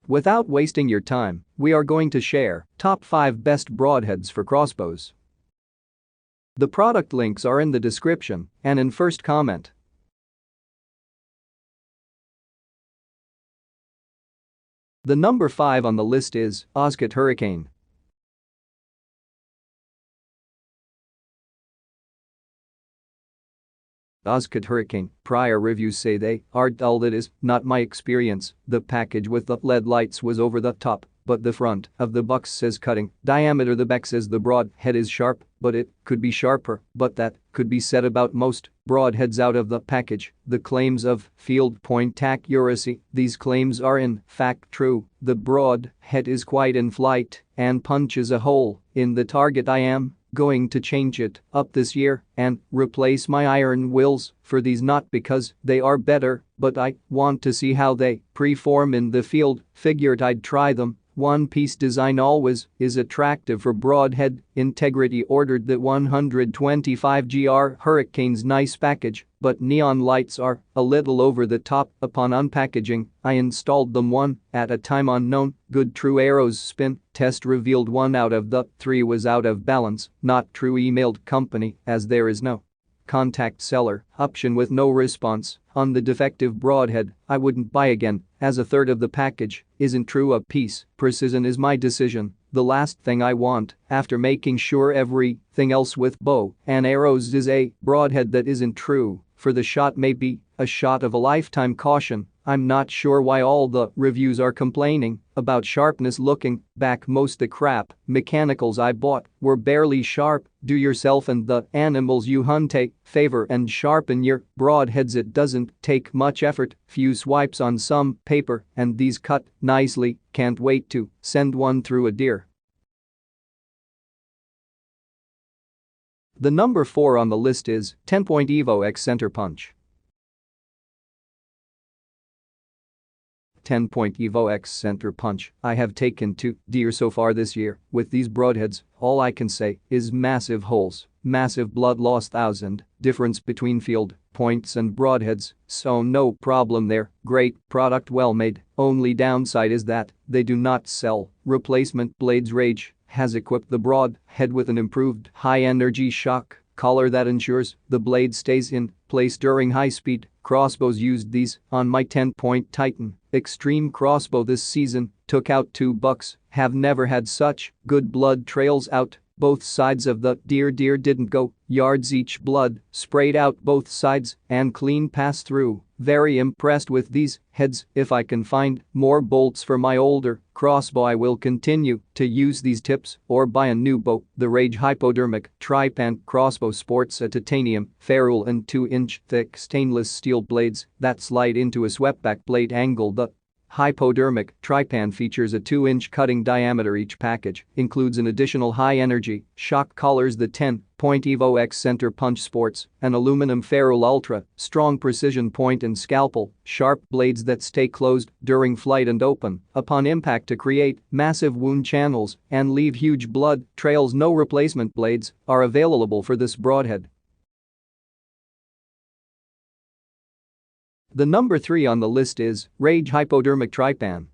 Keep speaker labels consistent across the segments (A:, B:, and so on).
A: Without wasting your time, we are going to share top 5 best broadheads for crossbows. The product links are in the description and in first comment. The number 5 on the list is Oscat Hurricane. Oscat Hurricane, prior reviews say they are dull. That is not my experience. The package with the LED lights was over the top, but the front of the box says cutting diameter. The back says the broad head is sharp, but it could be sharper, but that could be said about most broadheads out of the package. The claims of field point accuracy, these claims are in fact true. The broad head is quite in flight and punches a hole in the target. I am going to change it up this year and replace my iron wheels for these, not because they are better, but I want to see how they perform in the field. Figured I'd try them. One-piece design always is attractive for broadhead integrity. Ordered the 125 GR Hurricane's nice package, but neon lights are a little over the top. Upon unpackaging, I installed them one at a time. Unknown good true arrows spin test revealed 1 out of the 3 was out of balance. Not true. Emailed company as there is no contact seller option with no response on the defective broadhead. I wouldn't buy again as a third of the package isn't true. A piece precision is my decision. The last thing I want after making sure everything else with bow and arrows is a broadhead that isn't true for the shot. Maybe a shot of a lifetime. Caution, I'm not sure why all the reviews are complaining about sharpness. Looking back, most the crap mechanicals I bought were barely sharp. Do yourself and the animals you hunt a favor and sharpen your broadheads. It doesn't take much effort, few swipes on some paper and these cut nicely. Can't wait to send one through a deer. The number 4 on the list is 10-point Evo X Center Punch. 10-point Evo X Center Punch. I have taken 2 deer so far this year with these broadheads. All I can say is massive holes, massive blood loss. 1,000 difference between field points and broadheads, so no problem there. Great product, well made. Only downside is that they do not sell replacement blades. Rage has equipped the broadhead with an improved high-energy shock collar that ensures the blade stays in place during high-speed. Crossbows used these on my 10-point Titan Extreme crossbow this season. Took out 2 bucks. Have never had such good blood trails out both sides of the deer. Deer didn't go yards each. Blood sprayed out both sides and clean pass through. Very impressed with these heads. If I can find more bolts for my older crossbow, I will continue to use these tips or buy a new bow. The Rage Hypodermic Tripan crossbow sports a titanium ferrule and 2-inch thick stainless steel blades that slide into a swept-back blade angle. The Hypodermic Tripan features a 2-inch cutting diameter. Each package includes an additional high-energy shock collars. The 10-point Evo X Center Punch sports an aluminum ferrule, ultra-strong precision point and scalpel, sharp blades that stay closed during flight and open upon impact to create massive wound channels and leave huge blood trails. No replacement blades are available for this broadhead. The number 3 on the list is Rage Hypodermic Tripan.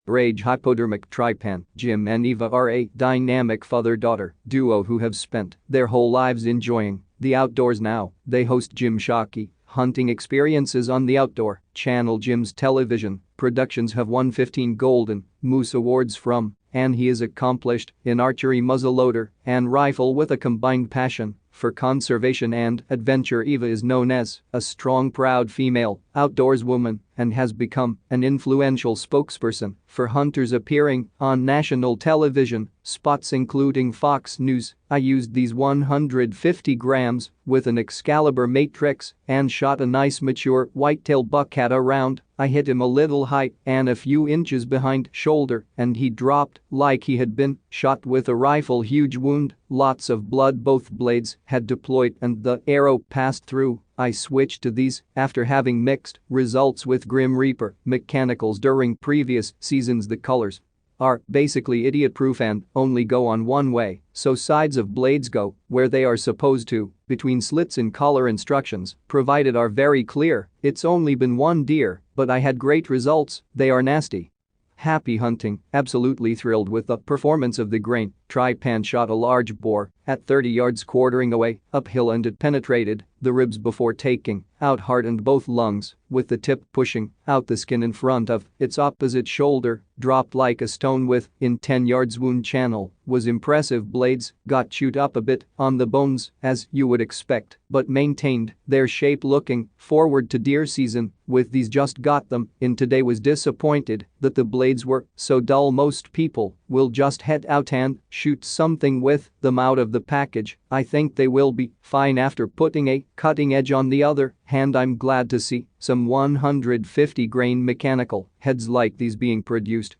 A: Rage Hypodermic Tripan. Jim and Eva are a dynamic father-daughter duo who have spent their whole lives enjoying the outdoors. Now they host Jim Shockey hunting experiences on the Outdoor Channel. Jim's television productions have won 15 Golden Moose Awards from, and he is accomplished in archery, muzzleloader, and rifle with a combined passion for conservation and adventure. Eva is known as a strong, proud female outdoors woman and has become an influential spokesperson for hunters, appearing on national television spots including Fox News. I used these 150 grams with an Excalibur matrix and shot a nice mature whitetail buck at around. I hit him a little high and a few inches behind shoulder and he dropped like he had been shot with a rifle. Huge wound, lots of blood. Both blades had deployed and the arrow passed through. I switched to these after having mixed results with Grim Reaper mechanicals during previous seasons. The colors are basically idiot-proof and only go on one way, so sides of blades go where they are supposed to, between slits in collar instructions provided are very clear. It's only been one deer, but I had great results. They are nasty. Happy hunting, absolutely thrilled with the performance of the grain. Tripan shot a large boar at 30 yards quartering away uphill and it penetrated the ribs before taking out heart and both lungs, with the tip pushing out the skin in front of its opposite shoulder, dropped like a stone within 10 yards. Wound channel was impressive. Blades got chewed up a bit on the bones as you would expect, but maintained their shape. Looking forward to deer season with these, just got them in today. Was disappointed that the blades were so dull. Most people will just head out and shoot something with them out of the package. I think they will be fine after putting a cutting edge. On the other hand, I'm glad to see some 150 grain mechanical heads like these being produced.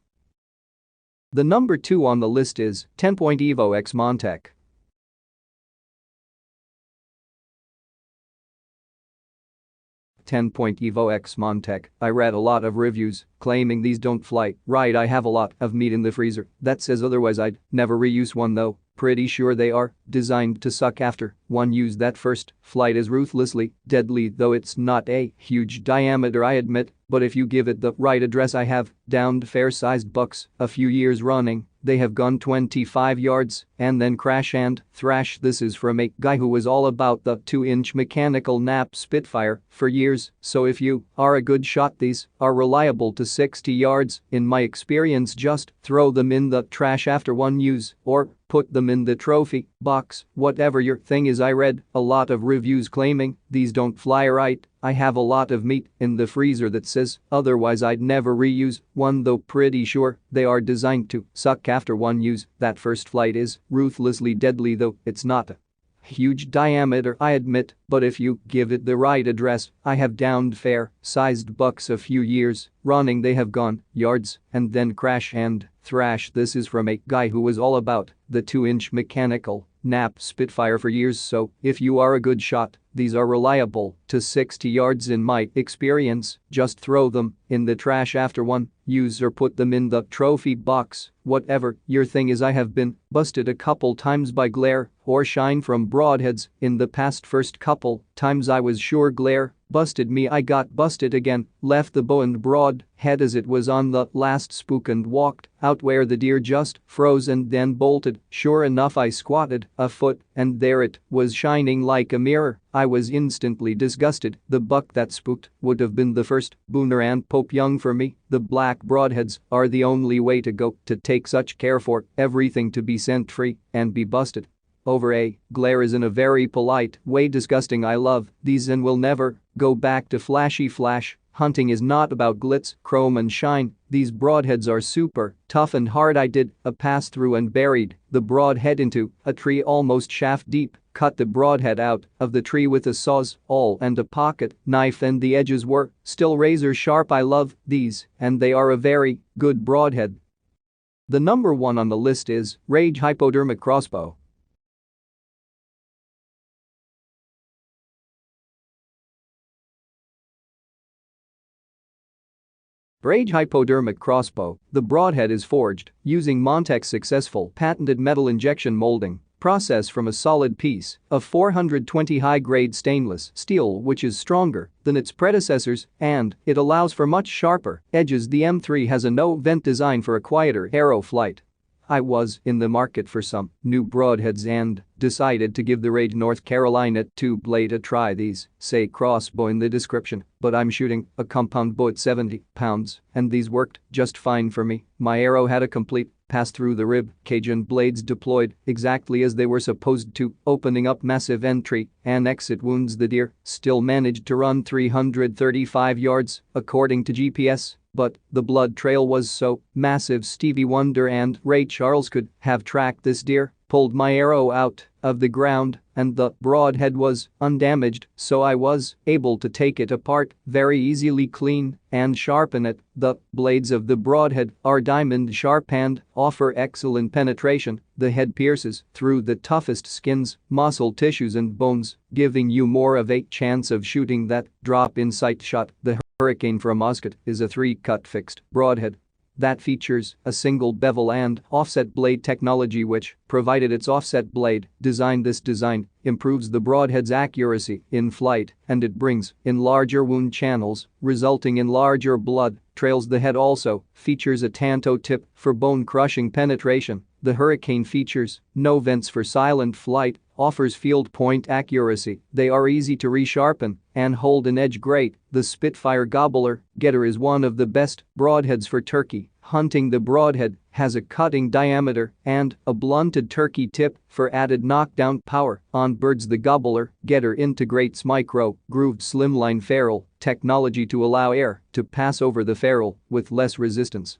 A: The number 2 on the list is 10-point Evo X Montec. 10-point Evo X Montec. I read a lot of reviews claiming these don't fly right. I have a lot of meat in the freezer that says otherwise. I'd never reuse one though. Pretty sure they are designed to suck after one use. That first flight is ruthlessly deadly, though it's not a huge diameter, I admit, but if you give it the right address. I have downed fair-sized bucks a few years running. They have gone 25 yards and then crash and thrash. This is from a guy who was all about the 2-inch mechanical nap Spitfire for years, so if you are a good shot, these are reliable to 60 yards. In my experience, just throw them in the trash after one use or put them in the trophy box, whatever your thing is. I read a lot of reviews claiming these don't fly right. I have a lot of meat in the freezer that says otherwise. I'd never reuse one though. Pretty sure they are designed to suck after one use. That first flight is ruthlessly deadly, though it's not a huge diameter, I admit, but if you give it the right address. I have downed fair-sized bucks a few years running. They have gone yards and then crash and thrash. This is from a guy who was all about the 2-inch mechanical nap Spitfire for years, so if you are a good shot, these are reliable to 60 yards in my experience. Just throw them in the trash after one use or put them in the trophy box, whatever your thing is. I have been busted a couple times by glare or shine from broadheads in the past. First couple times I was sure glare busted me. I got busted again, left the bow and broadhead as it was on the last spook and walked out where the deer just froze and then bolted. Sure enough, I squatted a foot and there it was, shining like a mirror. I was instantly disgusted. The buck that spooked would have been the first booner and Pope Young for me. The black broadheads are the only way to go, to take such care for everything to be scent free and be busted over a glare is in a very polite way disgusting. I love these and will never go back to flashy flash. Hunting is not about glitz, chrome and shine. These broadheads are super tough and hard. I did a pass through and buried the broadhead into a tree almost shaft deep, cut the broadhead out of the tree with a sawzall and a pocket knife, and the edges were still razor sharp. I love these and they are a very good broadhead. The number 1 on the list is Rage Hypodermic Crossbow. Rage Hypodermic Crossbow. The broadhead is forged using Montec's successful patented metal injection molding process from a solid piece of 420 high-grade stainless steel, which is stronger than its predecessors and it allows for much sharper edges. The M3 has a no-vent design for a quieter arrow flight. I was in the market for some new broadheads and decided to give the Rage North Carolina 2-blade a try. These say crossbow in the description, but I'm shooting a compound bow at 70 pounds and these worked just fine for me. My arrow had a complete pass through the rib cage and blades deployed exactly as they were supposed to, opening up massive entry and exit wounds. The deer still managed to run 335 yards according to GPS. But the blood trail was so massive Stevie Wonder and Ray Charles could have tracked this deer, pulled my arrow out of the ground, and the broadhead was undamaged, so I was able to take it apart very easily, clean and sharpen it. The blades of the broadhead are diamond sharp and offer excellent penetration. The head pierces through the toughest skins, muscle tissues and bones, giving you more of a chance of shooting that drop-in sight shot. The Hurricane from Muscat is a 3-cut fixed broadhead that features a single bevel and offset blade technology which, provided its offset blade design, this design improves the Broadhead's accuracy in flight and it brings in larger wound channels, resulting in larger blood trails. The head also features a tanto tip for bone-crushing penetration. The Hurricane features no vents for silent flight, offers field point accuracy, they are easy to resharpen and hold an edge great. The Spitfire Gobbler Getter is one of the best broadheads for turkey hunting. The Broadhead has a cutting diameter and a blunted turkey tip for added knockdown power. On birds, the Gobbler Getter integrates micro-grooved slimline ferrule technology to allow air to pass over the ferrule with less resistance.